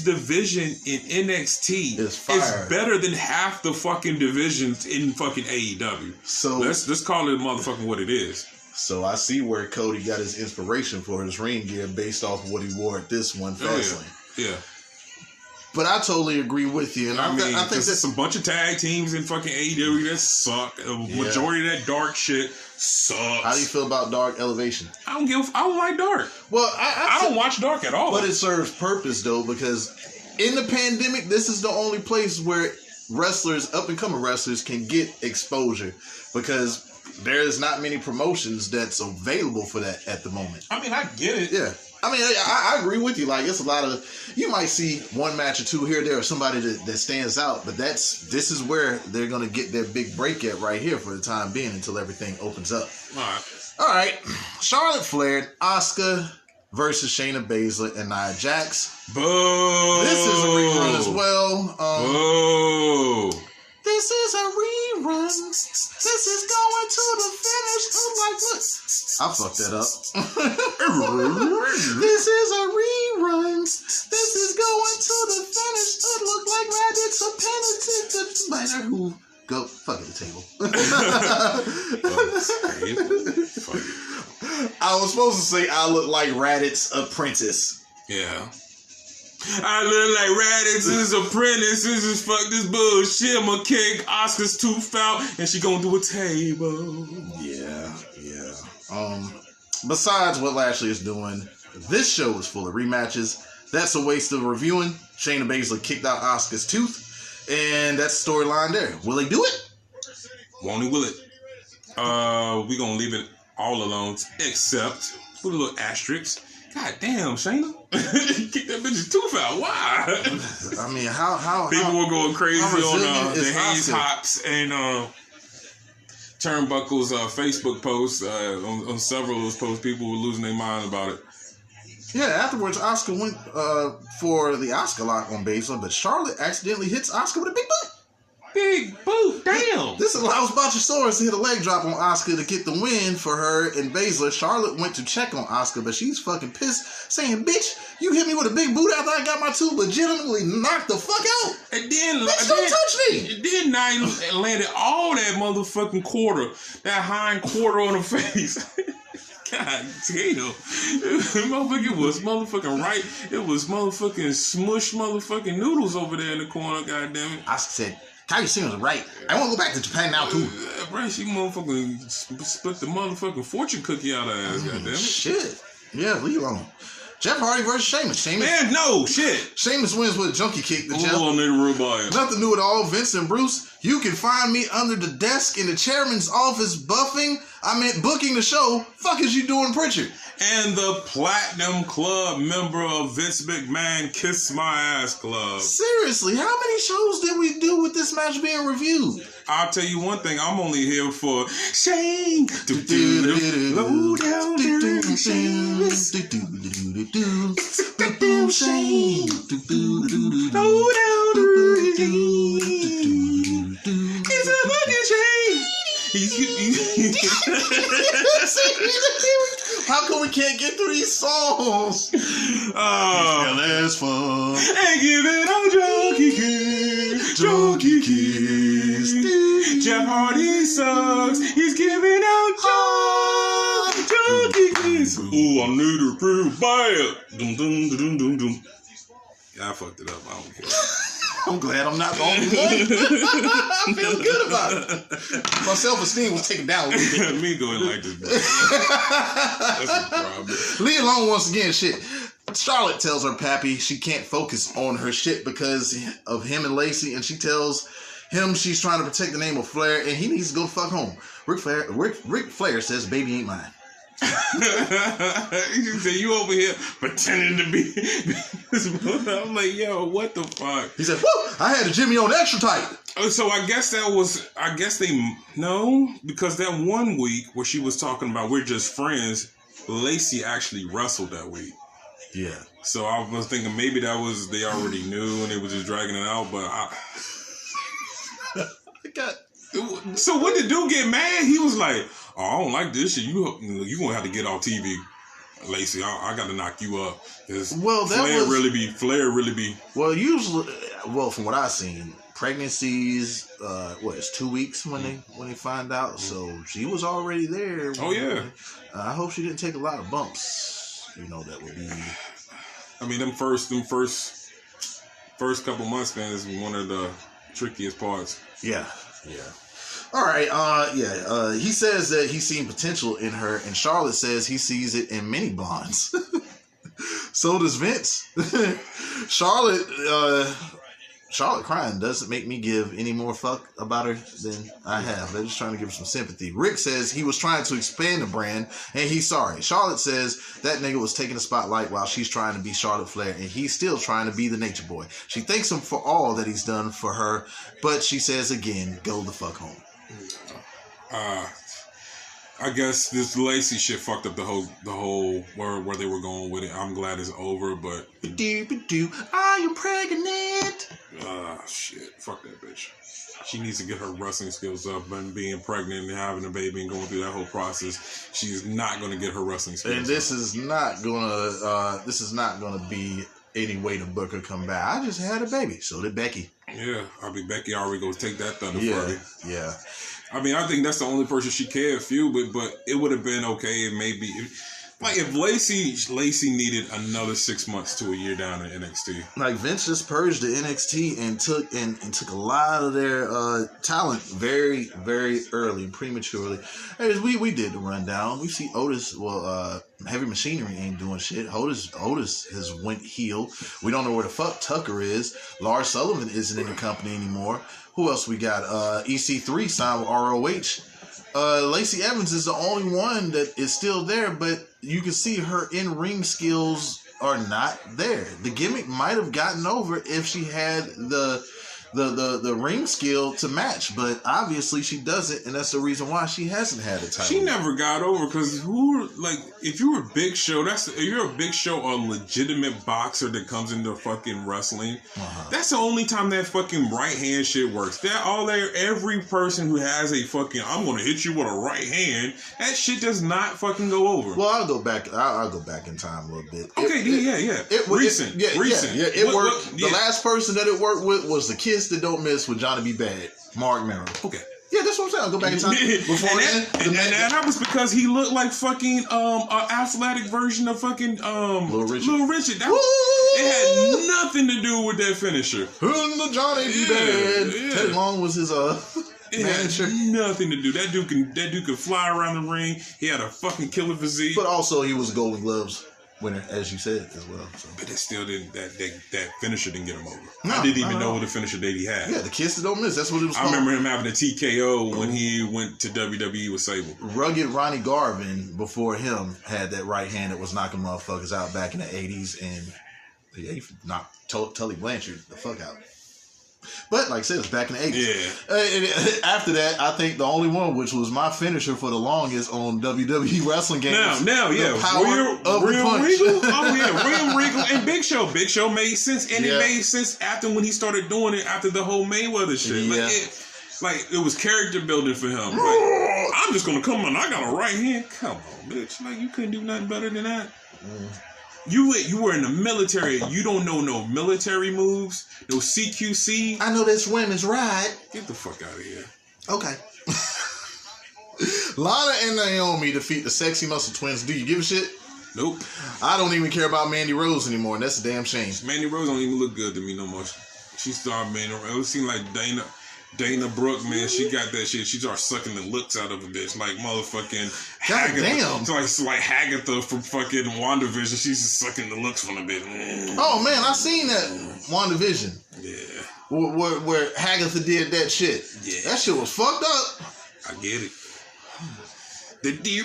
division in NXT is better than half the fucking divisions in fucking AEW. So let's call it motherfucking what it is. So I see where Cody got his inspiration for his ring gear based off of what he wore at this one Fastlane. Yeah. But I totally agree with you. And I think there's a bunch of tag teams in fucking AEW that suck. Majority of that dark shit sucks. How do you feel about Dark Elevation? I don't like Dark. Well, I don't watch Dark at all. But it serves purpose though, because in the pandemic, this is the only place where up and coming wrestlers can get exposure, because there's not many promotions that's available for that at the moment. I mean, I get it. Yeah. I mean, I agree with you. Like, it's a lot of, you might see one match or two here or there, or somebody that stands out, but this is where they're going to get their big break at right here for the time being until everything opens up. All right. Charlotte Flair, Asuka versus Shayna Baszler and Nia Jax. Boo! This is a rerun as well. Boo! This is a rerun. This is going to the finish. Oh, like, look. I fucked that up. This is a rerun. This is going to the finish. It looked like Raditz a penitent spider who go fuck at the table. I was supposed to say I look like Raditz apprentice. Yeah. I look like Raditz's apprentice. This is fuck this bullshit. I'ma kick Asuka's tooth out and she gonna do a table. Yeah. Besides what Lashley is doing, this show is full of rematches. That's a waste of reviewing. Shayna Baszler kicked out Asuka's tooth, and that's the storyline there. Will they do it? Won't he will it? We gonna leave it all alone, except with a little asterisk. God damn, Shayna. Kick that bitch's tooth out. Why? I mean, how people were going crazy on the Hayes Asuka? Hops and Turnbuckle's Facebook posts. On several of those posts, people were losing their mind about it. Yeah, afterwards, Asuka went for the Asuka lock on Baszler, but Charlotte accidentally hits Asuka with a big boot. Big boot, damn. This allows Botchasaurus to hit a leg drop on Asuka to get the win for her and Baszler. Charlotte went to check on Asuka, but she's fucking pissed, saying, "Bitch, you hit me with a big boot after I got my tooth legitimately knocked the fuck out. And then, Bitch, don't touch me." Then Nia landed all that motherfucking quarter, that hind quarter on her face. God damn. Motherfucker, it was motherfucking right. It was motherfucking smush motherfucking noodles over there in the corner, goddammit. Asuka said, Kyrie Singh was right. I want to go back to Japan now, too. Right, she motherfucking split the motherfucking fortune cookie out of her ass, goddammit. Shit. Yeah, leave alone. Jeff Hardy versus Sheamus. Man, no, shit. Sheamus wins with a junkie kick to Jeff. Oh, I need a real buy. Nothing new at all. Vince and Bruce, you can find me under the desk in the chairman's office booking the show. Fuck is you doing, Pritchard? And the Platinum Club member of Vince McMahon Kiss My Ass Club. Seriously, how many shows did we do with this match being reviewed? I'll tell you one thing, I'm only here for Shane. Low down dirty Sheamus. Shane. Low down dirty. It's a fucking Shane. How come we can't get through these songs? That's fun. And give it on Junkie Kiss. Jeff Hardy sucks. He's giving out Junkie Kiss. Ooh, I need a real bad. Dum dum dum dum dum. Yeah, I fucked it up. I don't care. I'm glad I'm not the only one. I feel good about it. My self-esteem was taken down a little bit. Me going like this, bro. That's a problem. Leave alone once again, shit. Charlotte tells her pappy she can't focus on her shit because of him and Lacey, and she tells him she's trying to protect the name of Flair, and he needs to go fuck home. Ric Flair says, "Baby ain't mine." You say you over here pretending to be. I'm like, yo, what the fuck? He said, "Woo! I had a Jimmy on extra tight." So I guess because that one week where she was talking about we're just friends, Lacey actually wrestled that week. Yeah. So I was thinking maybe that was they already knew and they were just dragging it out, but So when the dude get mad, he was like, "Oh, I don't like this shit. You gonna have to get off TV, Lacey. I got to knock you up." Flair really be. Well, usually, from what I've seen, pregnancies, it's 2 weeks when they find out. So she was already there. Oh yeah. I hope she didn't take a lot of bumps. That would be. I mean, them first couple months, man, is one of the trickiest parts. Yeah. All right. He says that he's seen potential in her, and Charlotte says he sees it in many blondes. So does Vince. Charlotte Charlotte crying doesn't make me give any more fuck about her than I have. They're just trying to give her some sympathy. Rick says he was trying to expand the brand and he's sorry. Charlotte says that nigga was taking the spotlight while she's trying to be Charlotte Flair and he's still trying to be the Nature Boy. She thanks him for all that he's done for her, but she says again, go the fuck home. I guess this Lacey shit fucked up the whole where they were going with it. I'm glad it's over, but Are you pregnant? Shit, fuck that bitch. She needs to get her wrestling skills up, and being pregnant and having a baby and going through that whole process, she's not going to get her wrestling skills. And this is not gonna be any way to book her come back. I just had a baby, so did Becky. Yeah, Becky already go take that thunder for me. Yeah. I mean, I think that's the only person she cared feud with, but it would have been okay. Maybe like if Lacey needed another 6 months to a year down in NXT. Like Vince just purged the NXT and took a lot of their talent very, very early, prematurely. As we did the rundown, we see Otis. Well, Heavy Machinery ain't doing shit. Otis has went heel. We don't know where the fuck Tucker is. Lars Sullivan isn't in the company anymore. Who else we got? EC3 signed with ROH. Lacey Evans is the only one that is still there, but you can see her in-ring skills are not there. The gimmick might have gotten over if she had the ring skill to match, but obviously she doesn't, and that's the reason why she hasn't had a title. She never got over because if you're a Big Show, if you're a Big Show or a legitimate boxer that comes into fucking wrestling, that's the only time that fucking right hand shit works. Every person who has a fucking I'm gonna hit you with a right hand, that shit does not fucking go over. Well, I'll go back in time a little bit. Okay, recent. It worked. The last person that it worked with was the Kiss That Don't Miss with Johnny B. Bad, Mark Merrill. Okay. Yeah, that's what I'm saying. I'll go back in time. And that was because he looked like fucking an athletic version of fucking Little Richard. It had nothing to do with that finisher. The Johnny B. Bad. Yeah. Teddy Long was his manager. Had nothing to do. That dude could fly around the ring. He had a fucking killer physique. But also he was Golden Gloves winner, as you said, as well. So. But it still didn't. That finisher didn't get him over. No, I didn't even know what the finisher date he had. Yeah, the Kiss That Don't Miss. That's what it was called. I remember him having a TKO when he went to WWE with Sable. Rugged Ronnie Garvin before him had that right hand that was knocking motherfuckers out back in the 80s, and he knocked Tully Blanchard the fuck out. But like I said, it's back in the 80s. Yeah. After that, I think the only one, which was my finisher for the longest on WWE wrestling games. Now, yeah. The power of the punch. Regal? Oh, yeah. Regal and Big Show. Big Show made sense. And it made sense after when he started doing it after the whole Mayweather shit. Yeah. It was character building for him. Like, I'm just going to come on. I got a right hand. Come on, bitch. Like, you couldn't do nothing better than that. You were in the military. You don't know no military moves, no CQC. I know this women's right. Get the fuck out of here. Okay. Lana and Naomi defeat the Sexy Muscle Twins. Do you give a shit? Nope. I don't even care about Mandy Rose anymore, and that's a damn shame. Mandy Rose don't even look good to me no more. She started Mandy Rose. It seemed like Dana Brooke, man, she got that shit. She started sucking the looks out of a bitch, like motherfucking Hagatha. Damn. It's like Hagatha from fucking WandaVision. She's just sucking the looks from the bitch. Oh man, I seen that WandaVision. Yeah. Where Hagatha did that shit. Yeah. That shit was fucked up. I get it. The deer.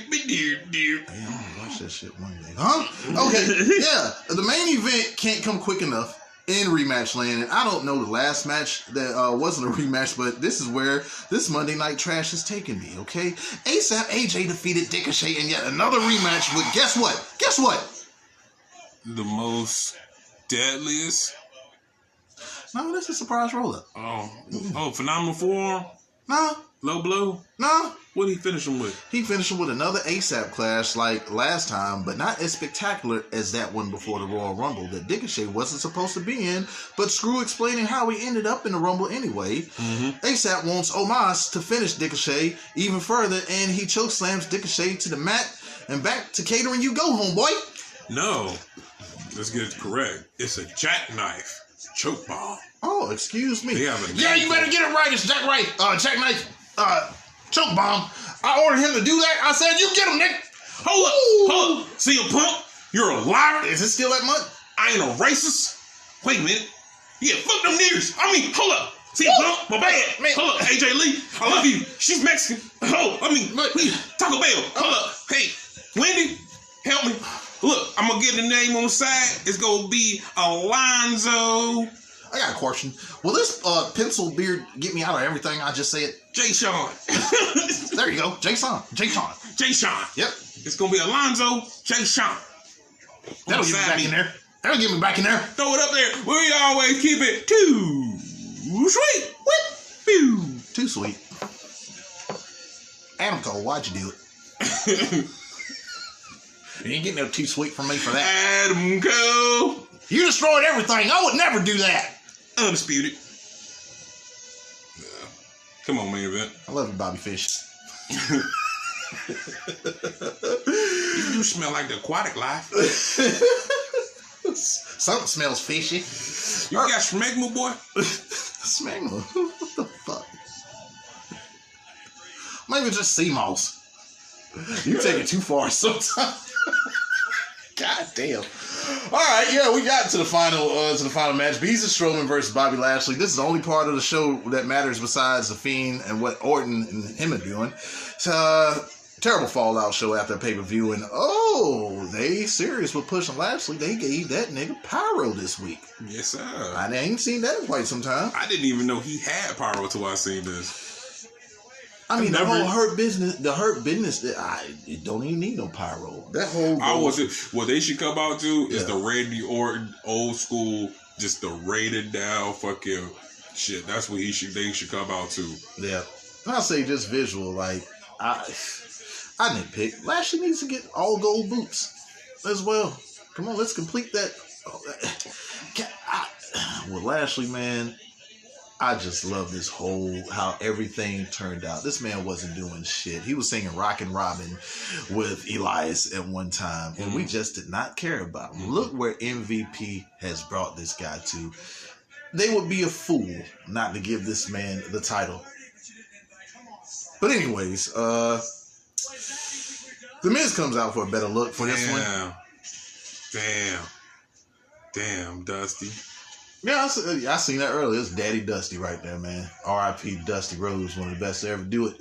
Yeah, I'm gonna watch that shit one day. Huh? Okay. Yeah. The main event can't come quick enough in rematch land, and I don't know the last match that wasn't a rematch, but this is where this Monday Night Trash has taken me, okay? ASAP AJ defeated Ricochet in yet another rematch with, guess what? The most deadliest? No, that's a surprise roll-up. Oh, Phenomenal Forearm? No. Low blow? No. What did he finish him with? He finished him with another ASAP clash like last time, but not as spectacular as that one before the Royal Rumble that Ricochet wasn't supposed to be in, but screw explaining how he ended up in the Rumble anyway. ASAP wants Omos to finish Ricochet even further, and he chokeslams Ricochet to the mat and back to catering you go, homeboy. No. Let's get it correct. It's a jackknife choke bomb. Oh, excuse me. Yeah, you better get it right. It's jackknife, choke bomb. I ordered him to do that. I said, you get him, Nick. Hold up. See a punk? You're a liar. Is it still that month? I ain't a racist. Wait a minute. Yeah, fuck them niggers. I mean, hold up. See, my bad. Man. Hold up, AJ Lee. I love you. She's Mexican. Oh, Taco Bell. Hold up. Hey, Wendy, help me. Look, I'm gonna get the name on the side. It's gonna be Alonzo. I got a question. Will this pencil beard get me out of everything I just said? Jay Sean. There you go. Jay Sean. Jay Sean. Yep. It's gonna be Alonzo Jay Sean. That'll get me back in there. That'll get me back in there. Throw it up there. We always keep it too sweet. Pew. Too sweet. Adam Cole, why'd you do it? You ain't getting no too sweet from me for that. Adam Cole. You destroyed everything. I would never do that. Undisputed. Come on, main event. I love you, Bobby Fish. You do smell like the aquatic life. Something smells fishy. You got smegma, boy? Smegma? What the fuck? Maybe just sea moss. You take it too far sometimes. God damn. All right, yeah, we got to the final match. Beast Strowman versus Bobby Lashley. This is the only part of the show that matters besides the Fiend and what Orton and him are doing. It's terrible fallout show after a pay-per-view, and they serious with pushing Lashley. They gave that nigga pyro this week. Yes, sir. I ain't seen that in quite some time. I didn't even know he had pyro until I seen this. I mean, the whole Hurt Business, it don't even need no pyro. That whole... What they should come out to is the Randy Orton, old school, just the rated down fucking shit. That's what they should come out to. Yeah. I'll say just visual, like, I nitpick. Lashley needs to get all gold boots as well. Come on, let's complete that. With Lashley, man, I just love this how everything turned out. This man wasn't doing shit. He was singing Rockin' Robin with Elias at one time, and we just did not care about him. Look where MVP has brought this guy to. They would be a fool not to give this man the title. But anyways, The Miz comes out for a better look for this one. Damn, Dusty. Yeah, I seen that earlier. It's Daddy Dusty right there, man. R.I.P. Dusty Rhodes, one of the best to ever do it.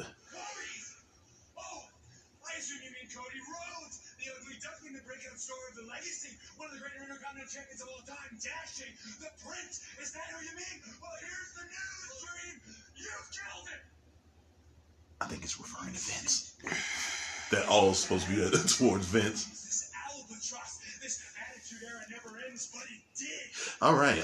I think it's referring to Vince. That all is supposed to be towards Vince. All right,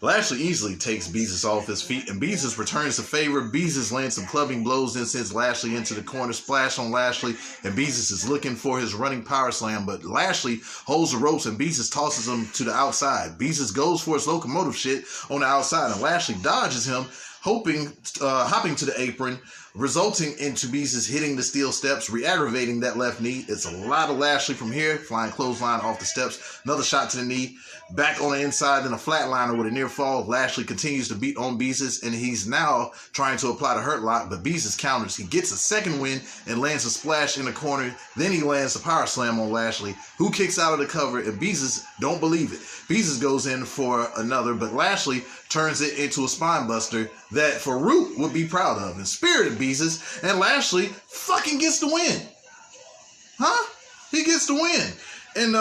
Lashley easily takes Beezus off his feet, and Beezus returns the favor. Beezus lands some clubbing blows and sends Lashley into the corner. Splash on Lashley, and Beezus is looking for his running power slam, but Lashley holds the ropes, and Beezus tosses him to the outside. Beezus goes for his locomotive shit on the outside, and Lashley dodges him, hopping to the apron, resulting into Beezus hitting the steel steps, re-aggravating that left knee. It's a lot of Lashley from here, flying clothesline off the steps, another shot to the knee, back on the inside, then a flatliner with a near fall. Lashley continues to beat on Beezus, and he's now trying to apply the hurt lock, but Beezus counters. He gets a second win and lands a splash in the corner. Then he lands a power slam on Lashley, who kicks out of the cover, and Beezus don't believe it. Beezus goes in for another, but Lashley turns it into a spine buster that Farouk would be proud of. And spirited Beezus, and Lashley fucking gets the win. Huh? He gets the win. And,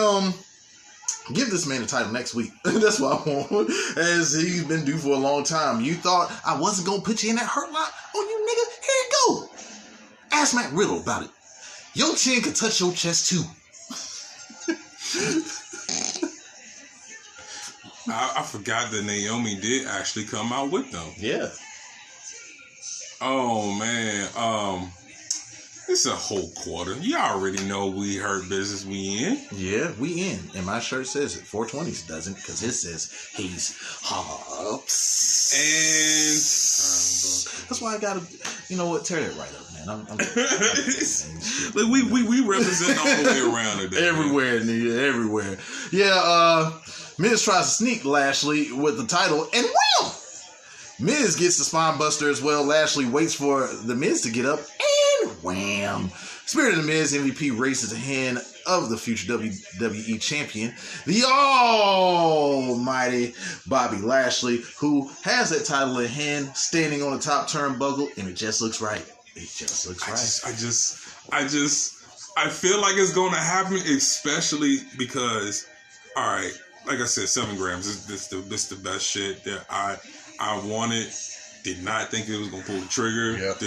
give this man the title next week. That's what I want. As he's been due for a long time. You thought I wasn't going to put you in that hurt lock on you, nigga? Here you go. Ask Matt Riddle about it. Your chin can touch your chest, too. I forgot that Naomi did actually come out with them. Yeah. Oh, man. It's a whole quarter. You already know we Hurt Business, we in. Yeah, we in. And my shirt says it. 420s doesn't, because it says he's hops. And that's why I gotta, you know what, tear that right up, man. I'm Look, we represent all the way around today. Everywhere, nigga, everywhere. Yeah, Miz tries to sneak Lashley with the title, and wham! Miz gets the spine buster as well. Lashley waits for the Miz to get up, and wham! Spirit of the Miz, MVP races of the future WWE champion, the almighty Bobby Lashley, who has that title in hand, standing on the top turnbuckle, and it just looks right. It just looks right. I feel like it's going to happen, especially because, all right, like I said, 7 grams. This the best shit that I wanted. Did not think it was going to pull the trigger. Yep.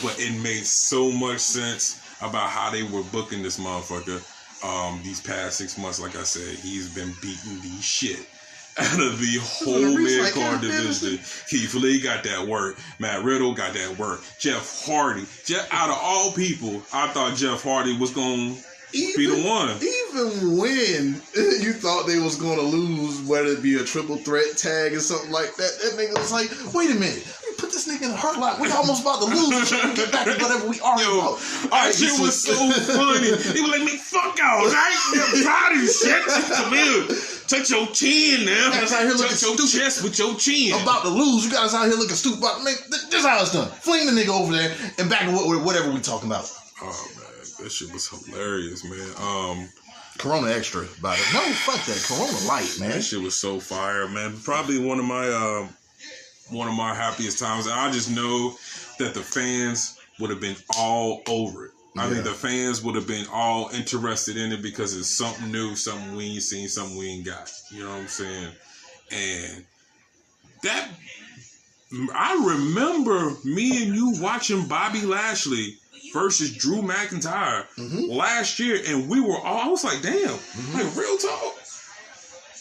But it made so much sense about how they were booking this motherfucker. These past 6 months, like I said, he's been beating the shit out of the whole mid-card division. Keith Lee got that work. Matt Riddle got that work. Jeff Hardy. Out of all people, I thought Jeff Hardy was going to be the one. Even when you thought they was going to lose, whether it be a triple threat tag or something like that, that nigga was like, wait a minute. Put this nigga in a hurt lock. We're almost about to lose. We should get back to whatever we are about. That shit was so funny. He was like, "Me fuck out, right? I'm proud of shit. Come here, touch your chin now. Touch your chest with your chin. I'm about to lose. You got us out here looking stupid. Man, this is how it's done. Fling the nigga over there and back to whatever we talking about." Oh man, that shit was hilarious, man. Corona Extra, by the way. No, fuck that. Corona Light, man. That shit was so fire, man. Probably one of my happiest times. And I just know that the fans would have been all over it. I think the fans would have been all interested in it because it's something new, something we ain't seen, something we ain't got. You know what I'm saying? And that, I remember me and you watching Bobby Lashley versus Drew McIntyre last year, and we were all, I was like, damn, like real talk.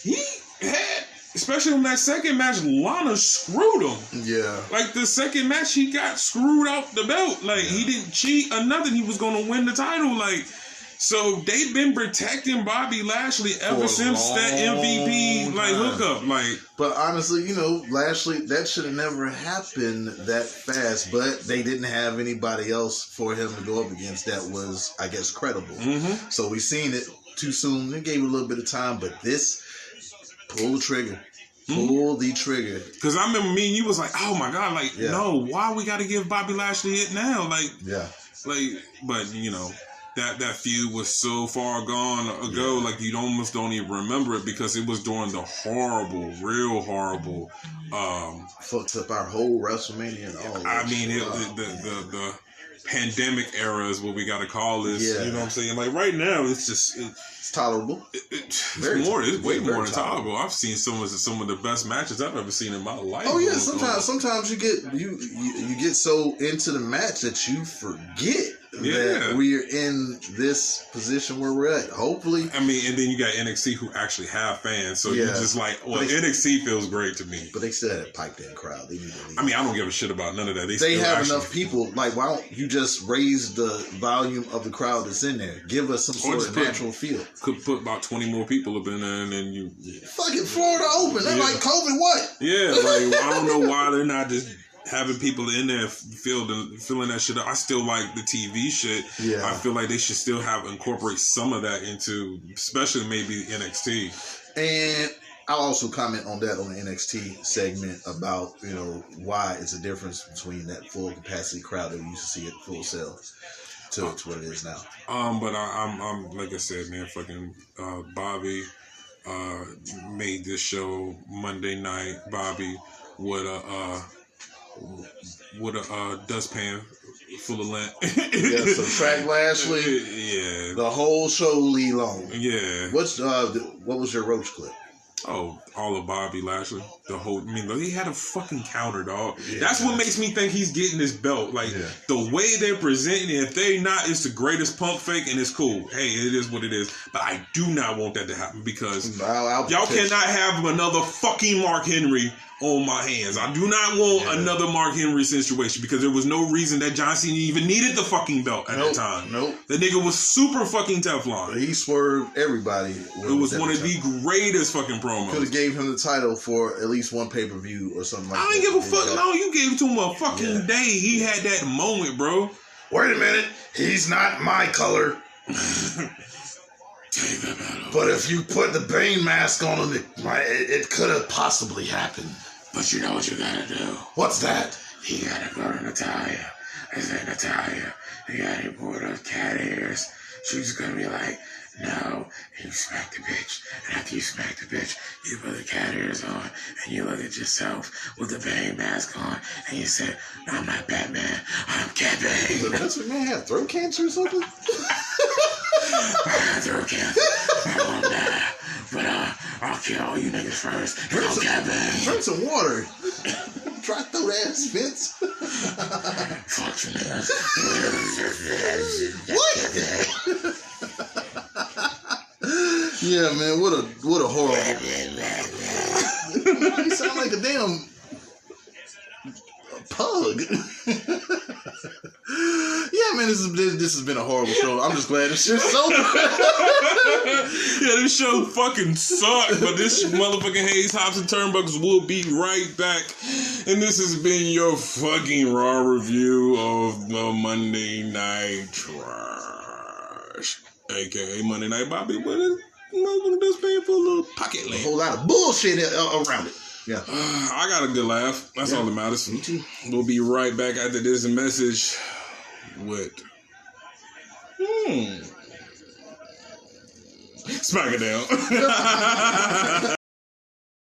He had, especially in that second match, Lana screwed him. Yeah. Like the second match, he got screwed out the belt. Like he didn't cheat or nothing. He was going to win the title. Like, so they've been protecting Bobby Lashley ever since that MVP like hookup. Like, but honestly, you know, Lashley, that should have never happened that fast. But they didn't have anybody else for him to go up against that was, I guess, credible. So we seen it too soon. They gave it a little bit of time, but this. Pull the trigger. Pull the trigger. Because I remember me and you was like, oh my God, like, no, why we got to give Bobby Lashley it now? Like, but you know, that feud was so far gone ago, like you almost don't even remember it because it was during the horrible, real horrible. Fucked up our whole WrestleMania and all. I mean, the pandemic era is what we got to call this. You know what I'm saying? Like right now, it's just it's tolerable. It's way more than tolerable. I've seen some of the best matches I've ever seen in my life. Oh yeah, sometimes you get so into the match that you forget that we're in this position where we're at. Hopefully, I mean, and then you got NXT who actually have fans, so you're just like, well, NXT feels great to me, but they still had a piped in crowd. They need to leave. I mean, I don't give a shit about none of that. They have enough people. Like, why don't you just raise the volume of the crowd that's in there? Give us some sort of natural feel. Could put about 20 more people up in there, and then you fucking Florida open. They're like COVID. What? Yeah, like I don't know why they're not just having people in there feeling that shit up. I still like the TV shit. Yeah. I feel like they should still incorporate some of that into, especially maybe NXT. And I'll also comment on that on the NXT segment about, you know, why it's a difference between that full capacity crowd that we used to see at Full Sail to what it is now. But I'm like I said, man, fucking Bobby made this show Monday night. Bobby with a dustpan full of lint. Subtract Lashley. Yeah. The whole show Lee Long. Yeah. What was your roach clip? Oh, all of Bobby Lashley. The whole, I mean, he had a fucking counter, dog. Yeah. That's what makes me think he's getting this belt. Like, the way they're presenting it, if they not, it's the greatest pump fake and it's cool. Hey, it is what it is. But I do not want that to happen because y'all cannot have another fucking Mark Henry on my hands. I do not want another Mark Henry situation because there was no reason that John Cena even needed the fucking belt at the time. The nigga was super fucking Teflon. He swerved everybody. It was one of the greatest fucking promos. Could have gave him the title for at least one pay-per-view or something like that. I ain't give a fuck. No, you gave it to him a fucking day. He had that moment, bro. Wait a minute. He's not my color. But if you put the Bane mask on him, it could have possibly happened. But you know what you gotta do? What's that? You gotta go to Natalia. I said, Natalia, you gotta pour those cat ears. She's gonna be like, no. And you smack the bitch. And after you smack the bitch, you put the cat ears on and you look at yourself with the Bane mask on and you say, I'm not Batman, I'm Cat Bane. But that's what man have throat cancer or something? I have throat cancer. I won't die. But I'll kill all you niggas first. And I'm Cat Bane. Drink some water. Dry throat ass Vince. Fuck you niggas. What? Yeah, man, what a horrible. You sound like a damn pug. Yeah, man, this has been a horrible show. I'm just glad this shit's over. Yeah, this show fucking sucked, but this motherfucking Hayes, Hops, and Turnbuckles will be right back. And this has been your fucking raw review of the Monday Night Trash, aka Monday Night Bobby. What is motherfucker just paying for a little pocket A lamp? whole lot of bullshit around it. Yeah. I got a good laugh. That's all that matters. Me too. We'll be right back after this message with Smack it down.